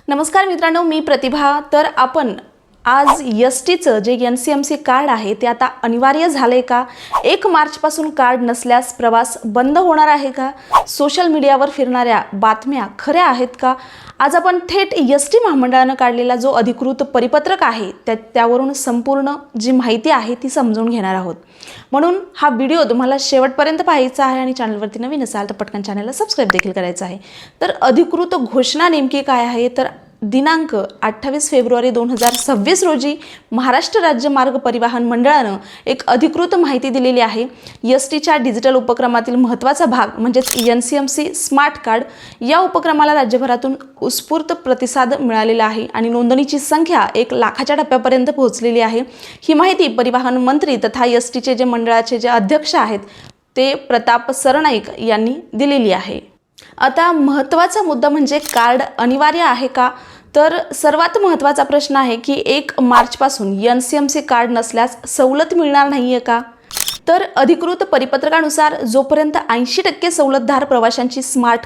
नमस्कार मित्रांनो, मी प्रतिभा। तर आपण आज एसटीचं जे NCMC कार्ड आहे ते आता अनिवार्य झाले का? 1 मार्चपासून कार्ड नसल्यास प्रवास बंद होणार आहे का? सोशल मीडियावर फिरणाऱ्या बातम्या खऱ्या आहेत का? आज आपण थेट एसटी महामंडळाने काढलेला जो अधिकृत परिपत्रक आहे त्यावरून संपूर्ण जी माहिती आहे ती समजून घेणार आहोत। म्हणून हा व्हिडिओ तुम्हाला शेवटपर्यंत पाहायचा आहे आणि चॅनलवरती नवीन असाल तर पटकन चॅनलला सबस्क्राइब देखील करायचं आहे। तर अधिकृत घोषणा नेमकी काय आहे? तर दिनांक 28 फेब्रुवारी 2026 रोजी महाराष्ट्र राज्य मार्ग परिवहन मंडळानं एक अधिकृत माहिती दिलेली आहे। एसटीच्या डिजिटल उपक्रमातील महत्त्वाचा भाग म्हणजेच NCMC स्मार्ट कार्ड या उपक्रमाला राज्यभरातून उत्स्फूर्त प्रतिसाद मिळालेला आहे आणि नोंदणीची संख्या 1 लाखाच्या टप्प्यापर्यंत पोहोचलेली आहे। ही माहिती परिवहन मंत्री तथा एसटीचे जे मंडळाचे जे अध्यक्ष आहेत ते प्रताप सरनाईक यांनी दिलेली आहे। आता महत्त्वाचा मुद्दा म्हणजे कार्ड अनिवार्य आहे का? तर सर्वात महत्त्वाचा प्रश्न आहे की 1 मार्चपासून NCMC कार्ड नसल्यास सवलत मिळणार नाहीये का? तर अधिकृत परिपत्रकानुसार जोपर्यंत 80% सवलतदार प्रवाशांची स्मार्ट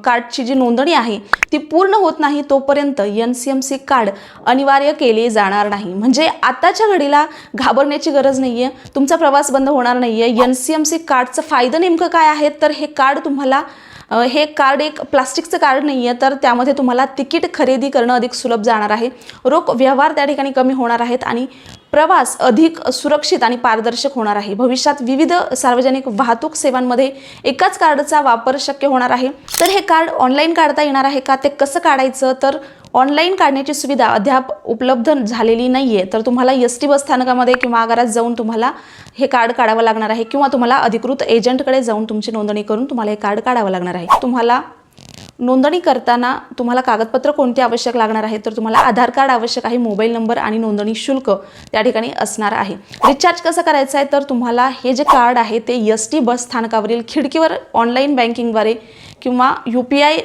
कार्डची जी नोंदणी आहे ती पूर्ण होत नाही तोपर्यंत NCMC कार्ड अनिवार्य केले जाणार नाही। म्हणजे आताच्या घडीला घाबरण्याची गरज नाहीये, तुमचा प्रवास बंद होणार नाहीये। NCMC कार्डचा फायदा नेमकं काय आहे? तर हे कार्ड तुम्हाला हे कार्ड एक प्लास्टिकचं कार्ड नाही आहे, तर त्यामध्ये तुम्हाला तिकीट खरेदी करणं अधिक सुलभ जाणार आहे। रोख व्यवहार त्या ठिकाणी कमी होणार आहेत आणि प्रवास अधिक सुरक्षित आणि पारदर्शक होणार आहे। भविष्यात विविध सार्वजनिक वाहतूक सेवांमध्ये एकाच कार्डचा वापर शक्य होणार आहे। तर हे कार्ड ऑनलाईन काढता येणार आहे का? ते कसं काढायचं? तर ऑनलाईन काढण्याची सुविधा अद्याप उपलब्ध झालेली नाहीये, तर तुम्हाला एसटी बस स्थानकामध्ये किंवा आगारात जाऊन तुम्हाला हे कार्ड काढावं लागणार आहे किंवा तुम्हाला अधिकृत एजंटकडे जाऊन तुमची नोंदणी करून तुम्हाला हे कार्ड काढावं लागणार आहे। तुम्हाला नोंदणी करताना तुम्हाला कागदपत्र कोणते आवश्यक लागणार आहे? तर तुम्हाला आधार कार्ड आवश्यक आहे, मोबाईल नंबर आणि नोंदणी शुल्क त्या ठिकाणी असणार आहे। रिचार्ज कसं करायचं आहे? तर तुम्हाला हे जे कार्ड आहे ते एसटी बस स्थानकावरील खिडकीवर ऑनलाईन बँकिंगद्वारे किंवा UPI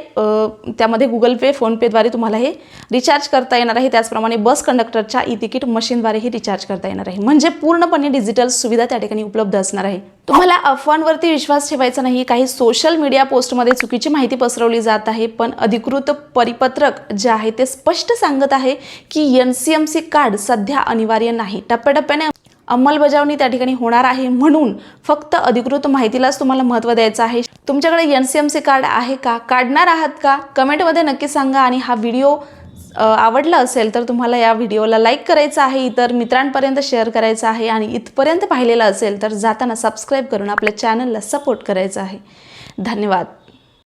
त्यामध्ये गुगल पे फोन पेद्वारे तुम्हाला हे रिचार्ज करता येणार आहे। त्याचप्रमाणे बस कंडक्टरच्या तिकीट मशीनद्वारे हे रिचार्ज करता येणार आहे। म्हणजे पूर्णपणे डिजिटल सुविधा त्या ठिकाणी उपलब्ध असणार आहे। तुम्हाला अफवांवरती विश्वास ठेवायचा नाही। काही सोशल मीडिया पोस्टमध्ये चुकीची माहिती पसरवली जात आहे, पण अधिकृत परिपत्रक जे आहे ते स्पष्ट सांगत आहे की NCMC कार्ड सध्या अनिवार्य नाही, टप्प्याटप्प्याने अंमलबजावणी त्या ठिकाणी होणार आहे। म्हणून फक्त अधिकृत माहितीलाच तुम्हाला महत्त्व द्यायचं आहे। तुमच्याकडे NCMC कार्ड आहे का? काढणार आहात का? कमेंटमध्ये नक्की सांगा। आणि हा व्हिडिओ आवडला असेल तर तुम्हाला या व्हिडिओला लाईक करायचं आहे, इतर मित्रांपर्यंत शेअर करायचं आहे आणि इथपर्यंत पाहिलेला असेल तर जाताना सबस्क्राईब करून आपल्या चॅनलला सपोर्ट करायचं आहे। धन्यवाद।